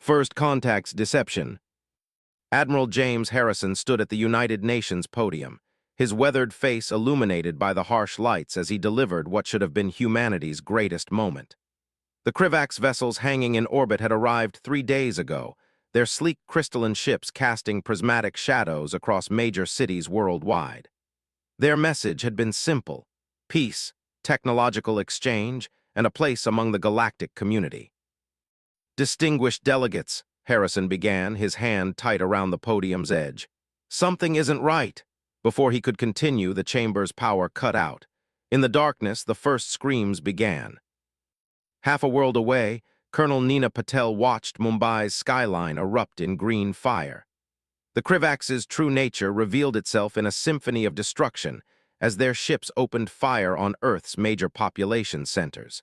First Contact's Deception. Admiral James Harrison stood at the United Nations podium, his weathered face illuminated by the harsh lights as he delivered what should have been humanity's greatest moment. The Krivax vessels hanging in orbit had arrived 3 days ago, their sleek crystalline ships casting prismatic shadows across major cities worldwide. Their message had been simple: peace, technological exchange, and a place among the galactic community. Distinguished delegates, Harrison began, his hand tight around the podium's edge. Something isn't right. Before he could continue, the chamber's power cut out. In the darkness, the first screams began. Half a world away, Colonel Nina Patel watched Mumbai's skyline erupt in green fire. The Krivax's true nature revealed itself in a symphony of destruction as their ships opened fire on Earth's major population centers.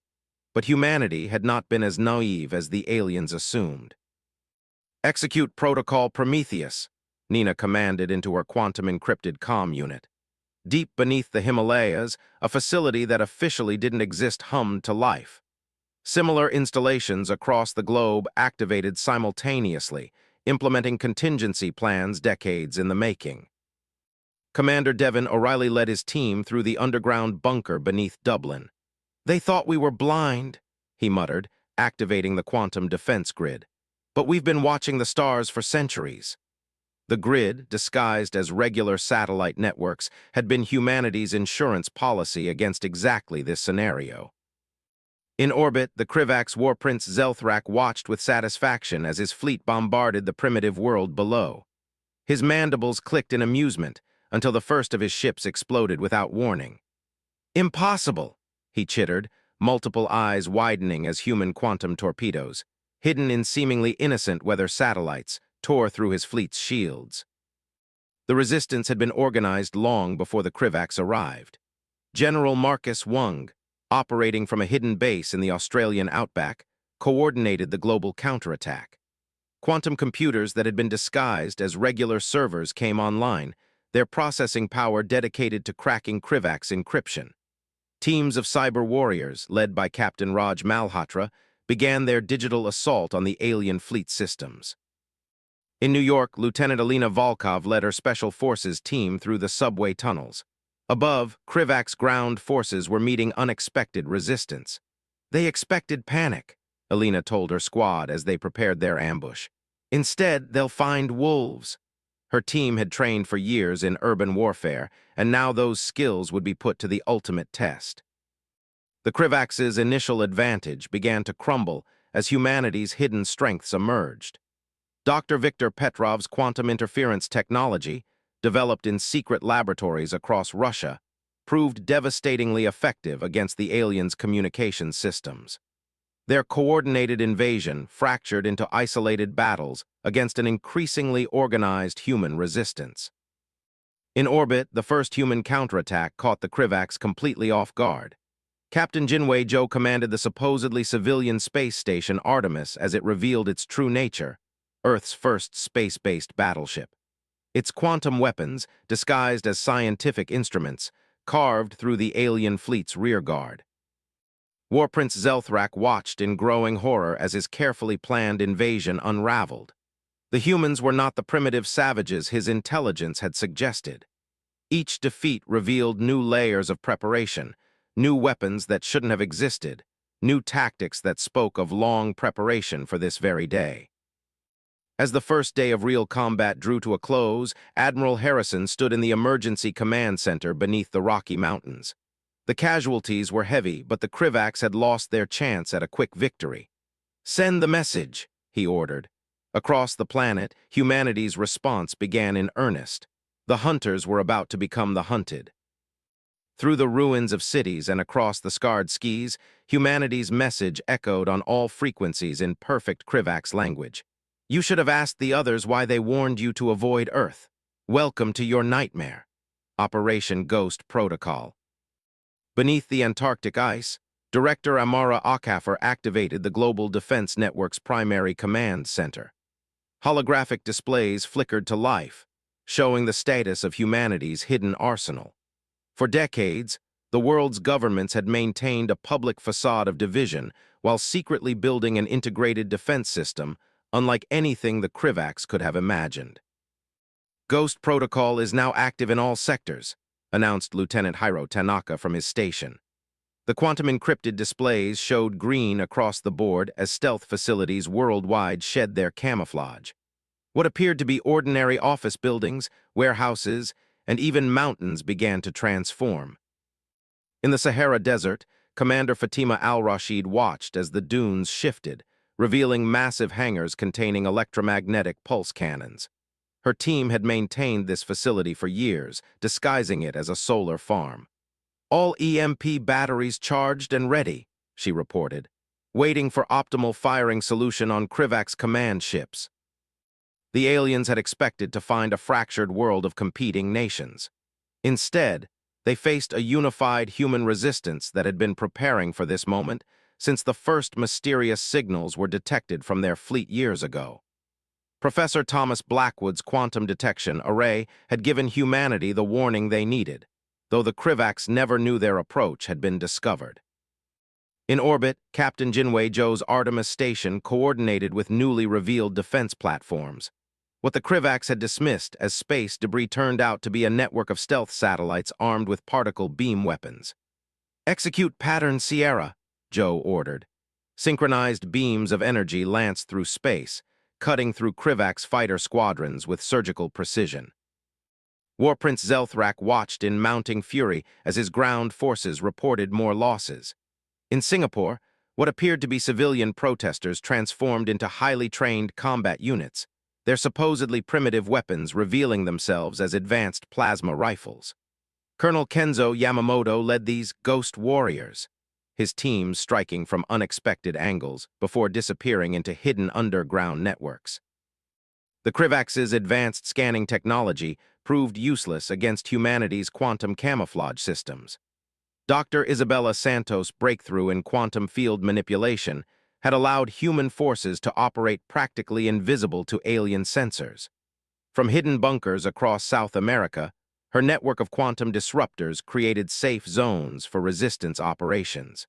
But humanity had not been as naive as the aliens assumed. "Execute Protocol Prometheus," Nina commanded into her quantum-encrypted comm unit. Deep beneath the Himalayas, a facility that officially didn't exist hummed to life. Similar installations across the globe activated simultaneously, implementing contingency plans decades in the making. Commander Devon O'Reilly led his team through the underground bunker beneath Dublin. "They thought we were blind," he muttered, activating the quantum defense grid. "But we've been watching the stars for centuries." The grid, disguised as regular satellite networks, had been humanity's insurance policy against exactly this scenario. In orbit, the Krivax war prince Zelthrak watched with satisfaction as his fleet bombarded the primitive world below. His mandibles clicked in amusement until the first of his ships exploded without warning. "Impossible," he chittered, multiple eyes widening as human quantum torpedoes, hidden in seemingly innocent weather satellites, tore through his fleet's shields. The resistance had been organized long before the Krivax arrived. General Marcus Wung, operating from a hidden base in the Australian outback, coordinated the global counterattack. Quantum computers that had been disguised as regular servers came online, their processing power dedicated to cracking Krivax encryption. Teams of cyber warriors, led by Captain Raj Malhotra, began their digital assault on the alien fleet systems. In New York, Lieutenant Alina Volkov led her Special Forces team through the subway tunnels. Above, Krivax ground forces were meeting unexpected resistance. "They expected panic," Alina told her squad as they prepared their ambush. "Instead, they'll find wolves." Her team had trained for years in urban warfare, and now those skills would be put to the ultimate test. The Krivax's initial advantage began to crumble as humanity's hidden strengths emerged. Dr. Viktor Petrov's quantum interference technology, developed in secret laboratories across Russia, proved devastatingly effective against the aliens' communication systems. Their coordinated invasion fractured into isolated battles against an increasingly organized human resistance. In orbit, the first human counterattack caught the Krivax completely off guard. Captain Jinwei Zhou commanded the supposedly civilian space station Artemis as it revealed its true nature, Earth's first space-based battleship. Its quantum weapons, disguised as scientific instruments, carved through the alien fleet's rearguard. War Prince Zelthrak watched in growing horror as his carefully planned invasion unraveled. The humans were not the primitive savages his intelligence had suggested. Each defeat revealed new layers of preparation, new weapons that shouldn't have existed, new tactics that spoke of long preparation for this very day. As the first day of real combat drew to a close, Admiral Harrison stood in the emergency command center beneath the Rocky Mountains. The casualties were heavy, but the Krivax had lost their chance at a quick victory. "Send the message," he ordered. Across the planet, humanity's response began in earnest. The hunters were about to become the hunted. Through the ruins of cities and across the scarred skies, humanity's message echoed on all frequencies in perfect Krivax language. "You should have asked the others why they warned you to avoid Earth. Welcome to your nightmare. Operation Ghost Protocol." Beneath the Antarctic ice, Director Amara Okafor activated the Global Defense Network's primary command center. Holographic displays flickered to life, showing the status of humanity's hidden arsenal. For decades, the world's governments had maintained a public facade of division while secretly building an integrated defense system, unlike anything the Krivax could have imagined. Ghost Protocol is now active in all sectors, announced Lieutenant Hiro Tanaka from his station. The quantum-encrypted displays showed green across the board as stealth facilities worldwide shed their camouflage. What appeared to be ordinary office buildings, warehouses, and even mountains began to transform. In the Sahara Desert, Commander Fatima al-Rashid watched as the dunes shifted, revealing massive hangars containing electromagnetic pulse cannons. Her team had maintained this facility for years, disguising it as a solar farm. "All EMP batteries charged and ready," she reported, waiting for optimal firing solution on Krivax command ships. The aliens had expected to find a fractured world of competing nations. Instead, they faced a unified human resistance that had been preparing for this moment since the first mysterious signals were detected from their fleet years ago. Professor Thomas Blackwood's quantum detection array had given humanity the warning they needed, though the Krivax never knew their approach had been discovered. In orbit, Captain Jinwei Zhou's Artemis station coordinated with newly revealed defense platforms. What the Krivax had dismissed as space debris turned out to be a network of stealth satellites armed with particle beam weapons. "Execute pattern Sierra," Zhou ordered. Synchronized beams of energy lanced through space, cutting through Krivax fighter squadrons with surgical precision. War Prince Zelthrak watched in mounting fury as his ground forces reported more losses. In Singapore, what appeared to be civilian protesters transformed into highly trained combat units, their supposedly primitive weapons revealing themselves as advanced plasma rifles. Colonel Kenzo Yamamoto led these ghost warriors, his teams striking from unexpected angles before disappearing into hidden underground networks. The Krivax's advanced scanning technology proved useless against humanity's quantum camouflage systems. Dr. Isabella Santos' breakthrough in quantum field manipulation had allowed human forces to operate practically invisible to alien sensors. From hidden bunkers across South America, her network of quantum disruptors created safe zones for resistance operations.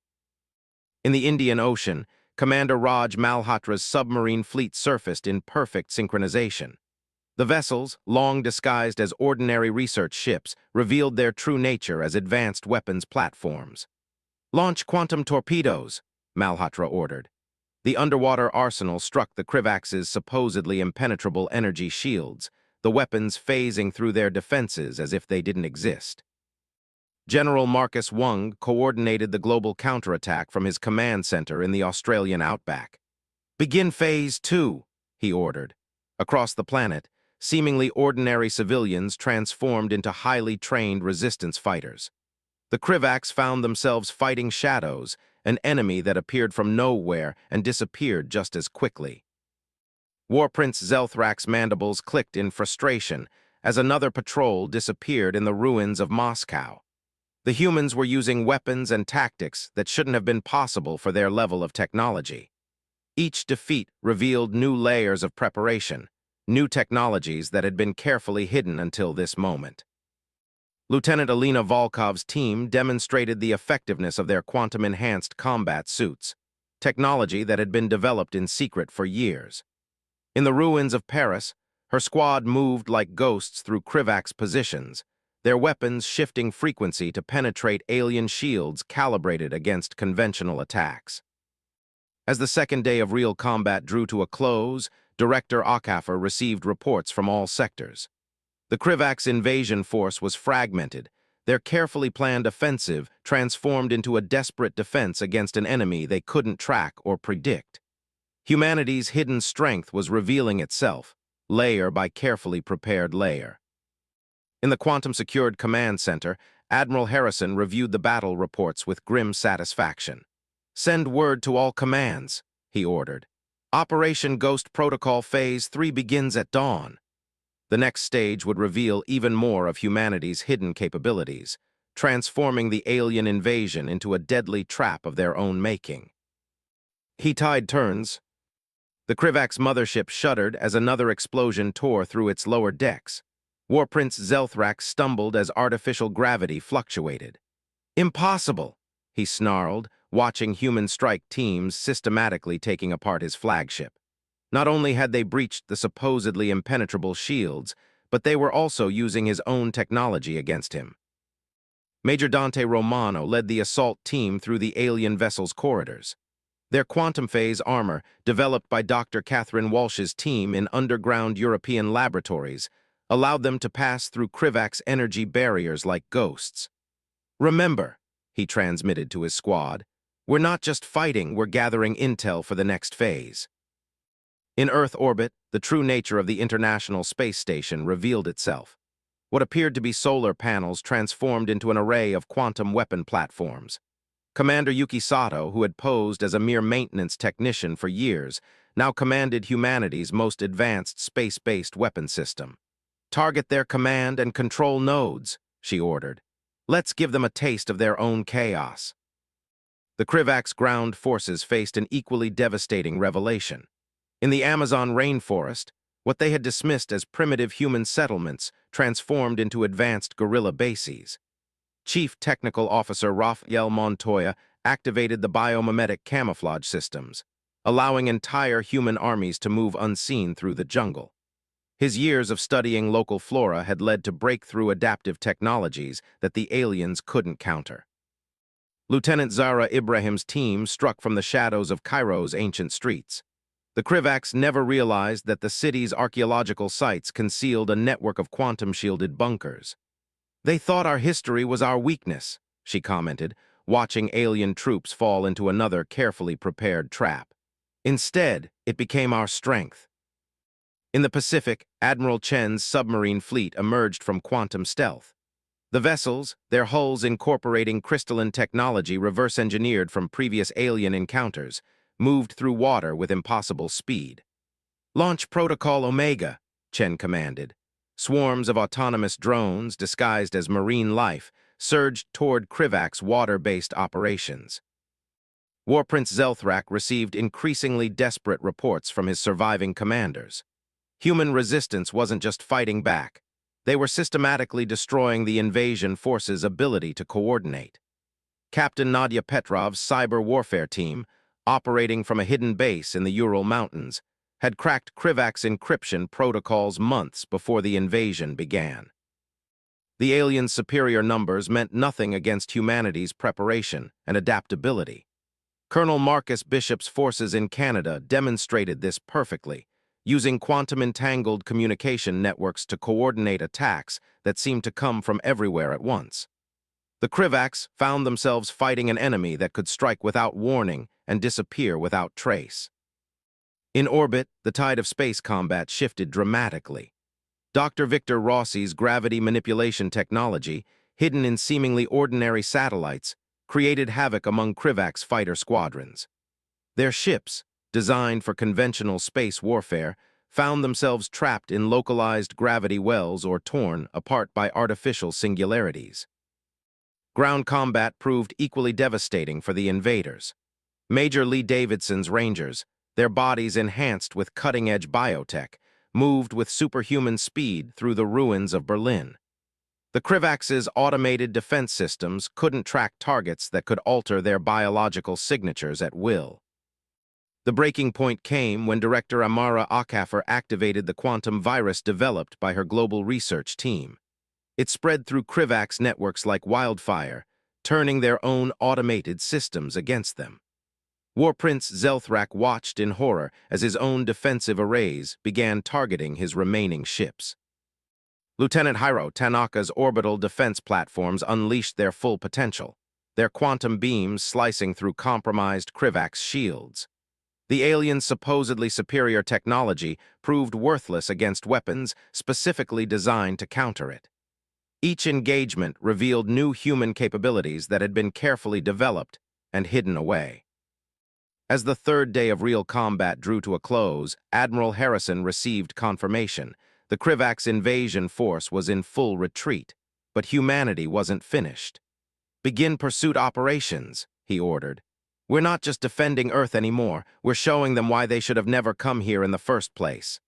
In the Indian Ocean, Commander Raj Malhotra's submarine fleet surfaced in perfect synchronization. The vessels, long disguised as ordinary research ships, revealed their true nature as advanced weapons platforms. "Launch quantum torpedoes," Malhotra ordered. The underwater arsenal struck the Krivax's supposedly impenetrable energy shields, the weapons phasing through their defenses as if they didn't exist. General Marcus Wung coordinated the global counterattack from his command center in the Australian outback. "Begin Phase 2, he ordered. Across the planet, seemingly ordinary civilians transformed into highly trained resistance fighters. The Krivax found themselves fighting shadows, an enemy that appeared from nowhere and disappeared just as quickly. War Prince Zelthrak's mandibles clicked in frustration as another patrol disappeared in the ruins of Moscow. The humans were using weapons and tactics that shouldn't have been possible for their level of technology. Each defeat revealed new layers of preparation, new technologies that had been carefully hidden until this moment. Lieutenant Alina Volkov's team demonstrated the effectiveness of their quantum-enhanced combat suits, technology that had been developed in secret for years. In the ruins of Paris, her squad moved like ghosts through Krivax positions, their weapons shifting frequency to penetrate alien shields calibrated against conventional attacks. As the second day of real combat drew to a close, Director Okafor received reports from all sectors. The Krivax invasion force was fragmented, their carefully planned offensive transformed into a desperate defense against an enemy they couldn't track or predict. Humanity's hidden strength was revealing itself, layer by carefully prepared layer. In the quantum-secured command center, Admiral Harrison reviewed the battle reports with grim satisfaction. "Send word to all commands," he ordered. "Operation Ghost Protocol Phase 3 begins at dawn." The next stage would reveal even more of humanity's hidden capabilities, transforming the alien invasion into a deadly trap of their own making. He tied turns. The Krivax mothership shuddered as another explosion tore through its lower decks. War Prince Zelthrak stumbled as artificial gravity fluctuated. "Impossible," he snarled, watching human strike teams systematically taking apart his flagship. Not only had they breached the supposedly impenetrable shields, but they were also using his own technology against him. Major Dante Romano led the assault team through the alien vessel's corridors. Their quantum phase armor, developed by Dr. Catherine Walsh's team in underground European laboratories, allowed them to pass through Krivak's energy barriers like ghosts. "Remember," he transmitted to his squad, "we're not just fighting, we're gathering intel for the next phase." In Earth orbit, the true nature of the International Space Station revealed itself. What appeared to be solar panels transformed into an array of quantum weapon platforms. Commander Yuki Sato, who had posed as a mere maintenance technician for years, now commanded humanity's most advanced space-based weapon system. "Target their command and control nodes," she ordered. "Let's give them a taste of their own chaos." The Krivak's ground forces faced an equally devastating revelation. In the Amazon rainforest, what they had dismissed as primitive human settlements transformed into advanced guerrilla bases. Chief Technical Officer Rafael Montoya activated the biomimetic camouflage systems, allowing entire human armies to move unseen through the jungle. His years of studying local flora had led to breakthrough adaptive technologies that the aliens couldn't counter. Lieutenant Zara Ibrahim's team struck from the shadows of Cairo's ancient streets. The Krivaks never realized that the city's archaeological sites concealed a network of quantum-shielded bunkers. "They thought our history was our weakness," she commented, watching alien troops fall into another carefully prepared trap. "Instead, it became our strength." In the Pacific, Admiral Chen's submarine fleet emerged from quantum stealth. The vessels, their hulls incorporating crystalline technology reverse-engineered from previous alien encounters, moved through water with impossible speed. "Launch Protocol Omega," Chen commanded. Swarms of autonomous drones, disguised as marine life, surged toward Krivak's water-based operations. War Prince Zelthrak received increasingly desperate reports from his surviving commanders. Human resistance wasn't just fighting back. They were systematically destroying the invasion force's ability to coordinate. Captain Nadia Petrov's cyber warfare team, operating from a hidden base in the Ural Mountains, had cracked Krivak's encryption protocols months before the invasion began. The aliens' superior numbers meant nothing against humanity's preparation and adaptability. Colonel Marcus Bishop's forces in Canada demonstrated this perfectly, using quantum-entangled communication networks to coordinate attacks that seemed to come from everywhere at once. The Krivaks found themselves fighting an enemy that could strike without warning and disappear without trace. In orbit, the tide of space combat shifted dramatically. Dr. Victor Rossi's gravity manipulation technology, hidden in seemingly ordinary satellites, created havoc among Krivak's fighter squadrons. Their ships, designed for conventional space warfare, found themselves trapped in localized gravity wells or torn apart by artificial singularities. Ground combat proved equally devastating for the invaders. Major Lee Davidson's Rangers, their bodies enhanced with cutting-edge biotech, moved with superhuman speed through the ruins of Berlin. The Krivaks' automated defense systems couldn't track targets that could alter their biological signatures at will. The breaking point came when Director Amara Akafer activated the quantum virus developed by her global research team. It spread through Krivak's networks like wildfire, turning their own automated systems against them. War Prince Zelthrak watched in horror as his own defensive arrays began targeting his remaining ships. Lieutenant Hiro Tanaka's orbital defense platforms unleashed their full potential, their quantum beams slicing through compromised Krivak's shields. The aliens' supposedly superior technology proved worthless against weapons specifically designed to counter it. Each engagement revealed new human capabilities that had been carefully developed and hidden away. As the third day of real combat drew to a close, Admiral Harrison received confirmation. The Krivak's invasion force was in full retreat, but humanity wasn't finished. "Begin pursuit operations," he ordered. "We're not just defending Earth anymore, we're showing them why they should have never come here in the first place."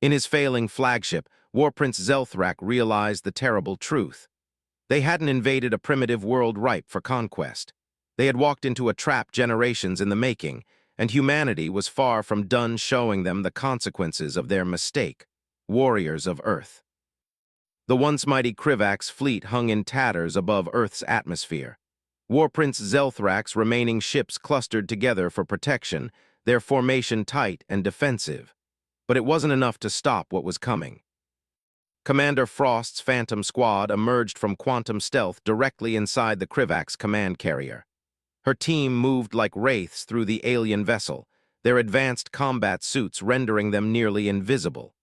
In his failing flagship, War Prince Zelthrak realized the terrible truth. They hadn't invaded a primitive world ripe for conquest. They had walked into a trap generations in the making, and humanity was far from done showing them the consequences of their mistake. Warriors of Earth. The once mighty Krivak's fleet hung in tatters above Earth's atmosphere. War Prince Zelthrak's remaining ships clustered together for protection, their formation tight and defensive. But it wasn't enough to stop what was coming. Commander Frost's Phantom Squad emerged from quantum stealth directly inside the Krivak's command carrier. Her team moved like wraiths through the alien vessel, their advanced combat suits rendering them nearly invisible.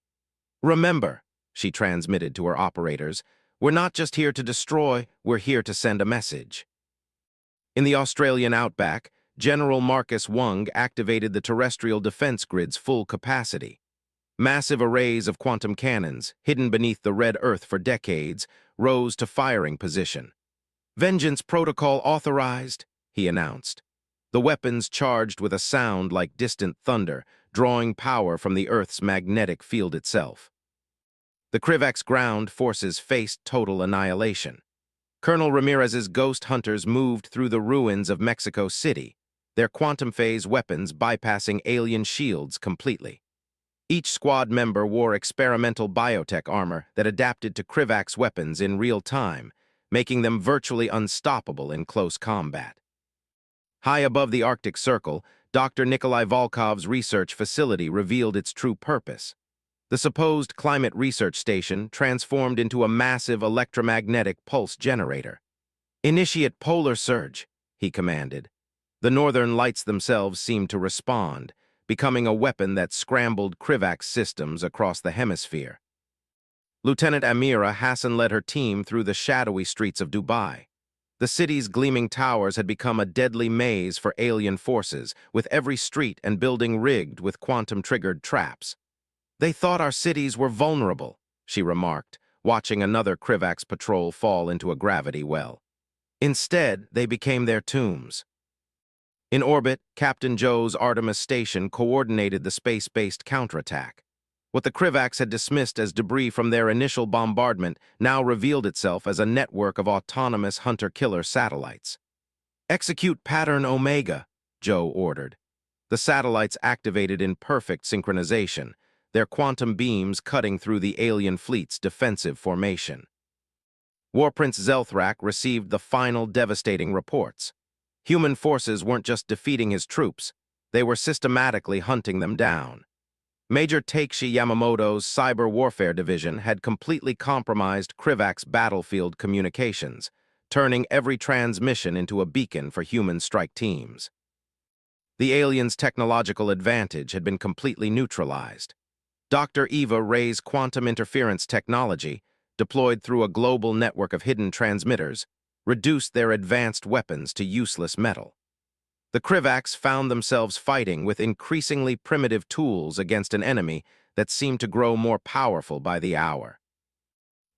"Remember," she transmitted to her operators, "we're not just here to destroy, we're here to send a message." In the Australian outback, General Marcus Wung activated the terrestrial defense grid's full capacity. Massive arrays of quantum cannons, hidden beneath the red Earth for decades, rose to firing position. "Vengeance protocol authorized," he announced. The weapons charged with a sound like distant thunder, drawing power from the Earth's magnetic field itself. The Krivak's ground forces faced total annihilation. Colonel Ramirez's ghost hunters moved through the ruins of Mexico City, their quantum phase weapons bypassing alien shields completely. Each squad member wore experimental biotech armor that adapted to Krivak's weapons in real time, making them virtually unstoppable in close combat. High above the Arctic Circle, Dr. Nikolai Volkov's research facility revealed its true purpose. The supposed climate research station transformed into a massive electromagnetic pulse generator. "Initiate polar surge," he commanded. The northern lights themselves seemed to respond, becoming a weapon that scrambled Krivak's systems across the hemisphere. Lieutenant Amira Hassan led her team through the shadowy streets of Dubai. The city's gleaming towers had become a deadly maze for alien forces, with every street and building rigged with quantum-triggered traps. "They thought our cities were vulnerable," she remarked, watching another Krivak's patrol fall into a gravity well. "Instead, they became their tombs." In orbit, Captain Joe's Artemis station coordinated the space-based counterattack. What the Krivak's had dismissed as debris from their initial bombardment now revealed itself as a network of autonomous hunter-killer satellites. "Execute Pattern Omega," Joe ordered. The satellites activated in perfect synchronization, their quantum beams cutting through the alien fleet's defensive formation. War Prince Zelthrak received the final devastating reports. Human forces weren't just defeating his troops, they were systematically hunting them down. Major Takeshi Yamamoto's Cyber Warfare Division had completely compromised Krivak's battlefield communications, turning every transmission into a beacon for human strike teams. The aliens' technological advantage had been completely neutralized. Dr. Eva Ray's quantum interference technology, deployed through a global network of hidden transmitters, reduced their advanced weapons to useless metal. The Krivak's found themselves fighting with increasingly primitive tools against an enemy that seemed to grow more powerful by the hour.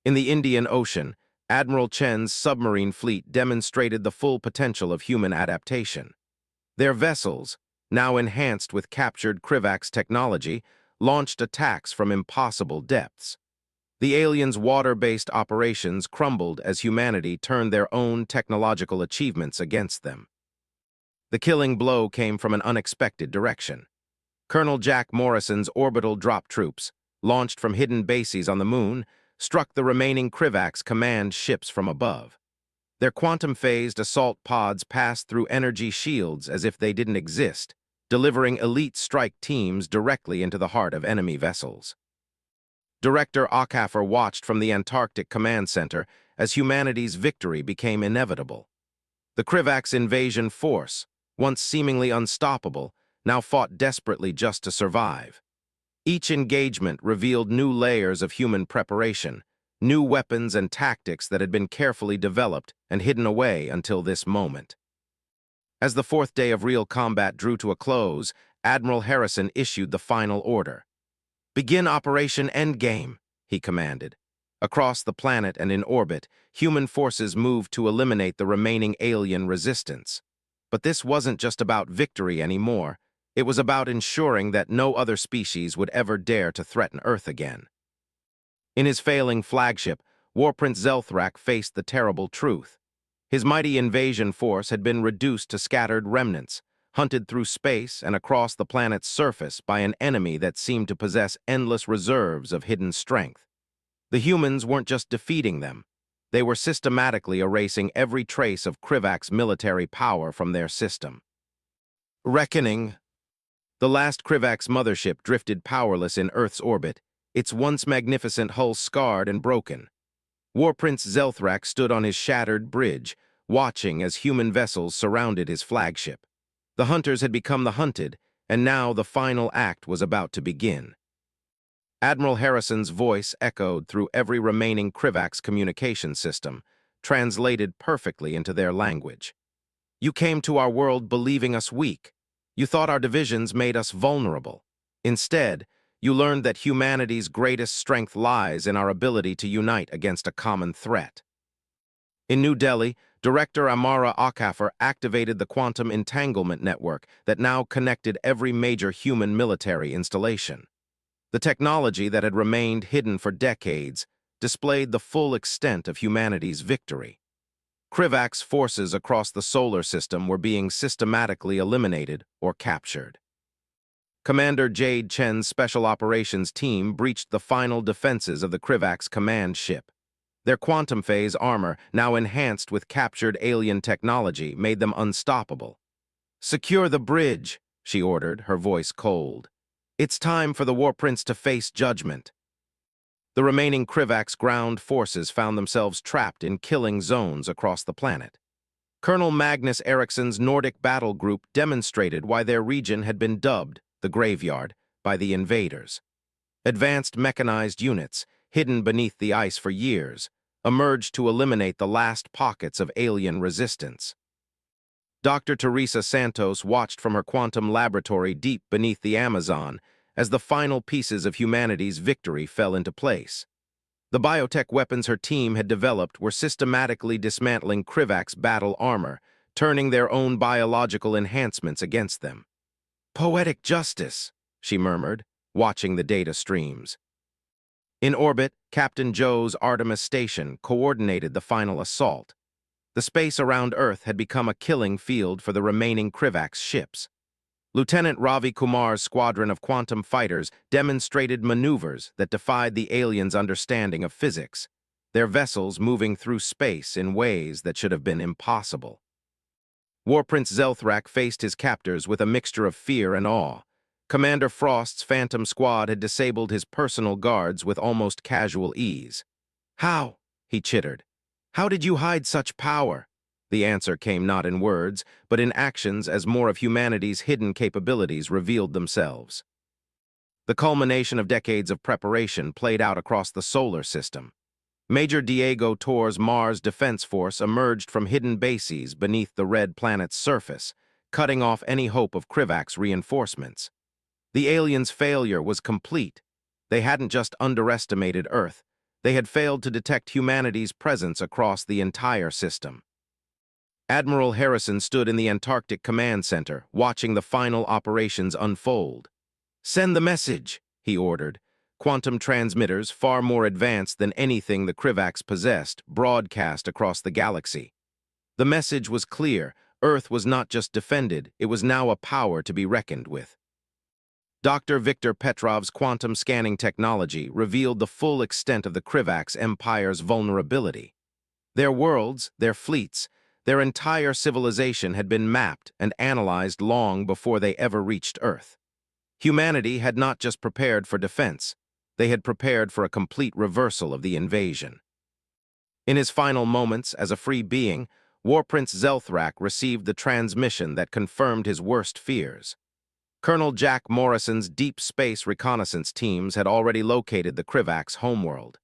In the Indian Ocean, Admiral Chen's submarine fleet demonstrated the full potential of human adaptation. Their vessels, now enhanced with captured Krivak's technology, launched attacks from impossible depths. The aliens' water-based operations crumbled as humanity turned their own technological achievements against them. The killing blow came from an unexpected direction. Colonel Jack Morrison's orbital drop troops, launched from hidden bases on the moon, struck the remaining Krivak's command ships from above. Their quantum-phased assault pods passed through energy shields as if they didn't exist, delivering elite strike teams directly into the heart of enemy vessels. Director Ockaffer watched from the Antarctic Command Center as humanity's victory became inevitable. The Krivak's invasion force, once seemingly unstoppable, now fought desperately just to survive. Each engagement revealed new layers of human preparation, new weapons and tactics that had been carefully developed and hidden away until this moment. As the fourth day of real combat drew to a close, Admiral Harrison issued the final order. "Begin Operation Endgame," he commanded. Across the planet and in orbit, human forces moved to eliminate the remaining alien resistance. But this wasn't just about victory anymore. It was about ensuring that no other species would ever dare to threaten Earth again. In his failing flagship, War Prince Zelthrak faced the terrible truth. His mighty invasion force had been reduced to scattered remnants, hunted through space and across the planet's surface by an enemy that seemed to possess endless reserves of hidden strength. The humans weren't just defeating them. They were systematically erasing every trace of Krivak's military power from their system. Reckoning. The last Krivak's mothership drifted powerless in Earth's orbit, its once magnificent hull scarred and broken. War Prince Zelthrak stood on his shattered bridge, watching as human vessels surrounded his flagship. The hunters had become the hunted, and now the final act was about to begin. Admiral Harrison's voice echoed through every remaining Krivak's communication system, translated perfectly into their language. You came to our world believing us weak. You thought our divisions made us vulnerable. Instead, you learned that humanity's greatest strength lies in our ability to unite against a common threat. In New Delhi, Director Amara Akafer activated the quantum entanglement network that now connected every major human military installation. The technology that had remained hidden for decades displayed the full extent of humanity's victory. Krivak's forces across the solar system were being systematically eliminated or captured. Commander Jade Chen's Special Operations team breached the final defenses of the Krivak's command ship. Their quantum phase armor, now enhanced with captured alien technology, made them unstoppable. "Secure the bridge," she ordered, her voice cold. "It's time for the War Prince to face judgment." The remaining Krivak's ground forces found themselves trapped in killing zones across the planet. Colonel Magnus Eriksson's Nordic battle group demonstrated why their region had been dubbed the Graveyard by the invaders. Advanced mechanized units, hidden beneath the ice for years, emerged to eliminate the last pockets of alien resistance. Dr. Teresa Santos watched from her quantum laboratory deep beneath the Amazon as the final pieces of humanity's victory fell into place. The biotech weapons her team had developed were systematically dismantling Krivak's battle armor, turning their own biological enhancements against them. "Poetic justice," she murmured, watching the data streams. In orbit, Captain Joe's Artemis station coordinated the final assault. The space around Earth had become a killing field for the remaining Krivak's ships. Lieutenant Ravi Kumar's squadron of quantum fighters demonstrated maneuvers that defied the aliens' understanding of physics, their vessels moving through space in ways that should have been impossible. War Prince Zelthrak faced his captors with a mixture of fear and awe. Commander Frost's Phantom Squad had disabled his personal guards with almost casual ease. "How?" he chittered. "How did you hide such power?" The answer came not in words, but in actions as more of humanity's hidden capabilities revealed themselves. The culmination of decades of preparation played out across the solar system. Major Diego Torres' Mars Defense Force emerged from hidden bases beneath the red planet's surface, cutting off any hope of Krivak's reinforcements. The aliens' failure was complete. They hadn't just underestimated Earth, they had failed to detect humanity's presence across the entire system. Admiral Harrison stood in the Antarctic Command Center, watching the final operations unfold. "Send the message," he ordered. Quantum transmitters, far more advanced than anything the Krivak's possessed, broadcast across the galaxy. The message was clear. Earth was not just defended, it was now a power to be reckoned with. Dr. Viktor Petrov's quantum scanning technology revealed the full extent of the Krivak's empire's vulnerability. Their worlds, their fleets, their entire civilization had been mapped and analyzed long before they ever reached Earth. Humanity had not just prepared for defense, they had prepared for a complete reversal of the invasion. In his final moments as a free being, War Prince Zelthrak received the transmission that confirmed his worst fears. Colonel Jack Morrison's deep space reconnaissance teams had already located the Krivak's homeworld.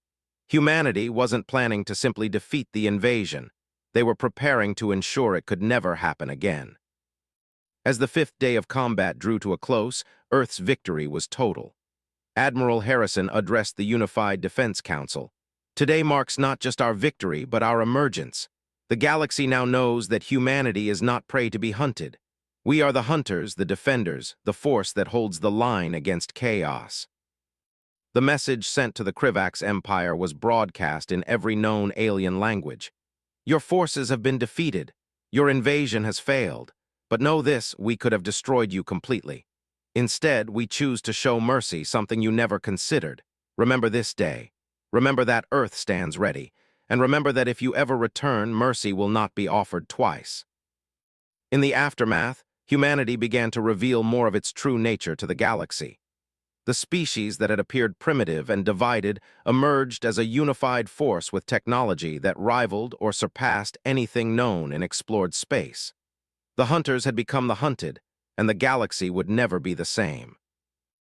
Humanity wasn't planning to simply defeat the invasion. They were preparing to ensure it could never happen again. As the fifth day of combat drew to a close, Earth's victory was total. Admiral Harrison addressed the Unified Defense Council. "Today marks not just our victory, but our emergence. The galaxy now knows that humanity is not prey to be hunted. We are the hunters, the defenders, the force that holds the line against chaos." The message sent to the Krivak's empire was broadcast in every known alien language. "Your forces have been defeated. Your invasion has failed. But know this, we could have destroyed you completely. Instead, we choose to show mercy, something you never considered. Remember this day. Remember that Earth stands ready. And remember that if you ever return, mercy will not be offered twice. In the aftermath, humanity began to reveal more of its true nature to the galaxy. The species that had appeared primitive and divided emerged as a unified force with technology that rivaled or surpassed anything known in explored space. The hunters had become the hunted, and the galaxy would never be the same.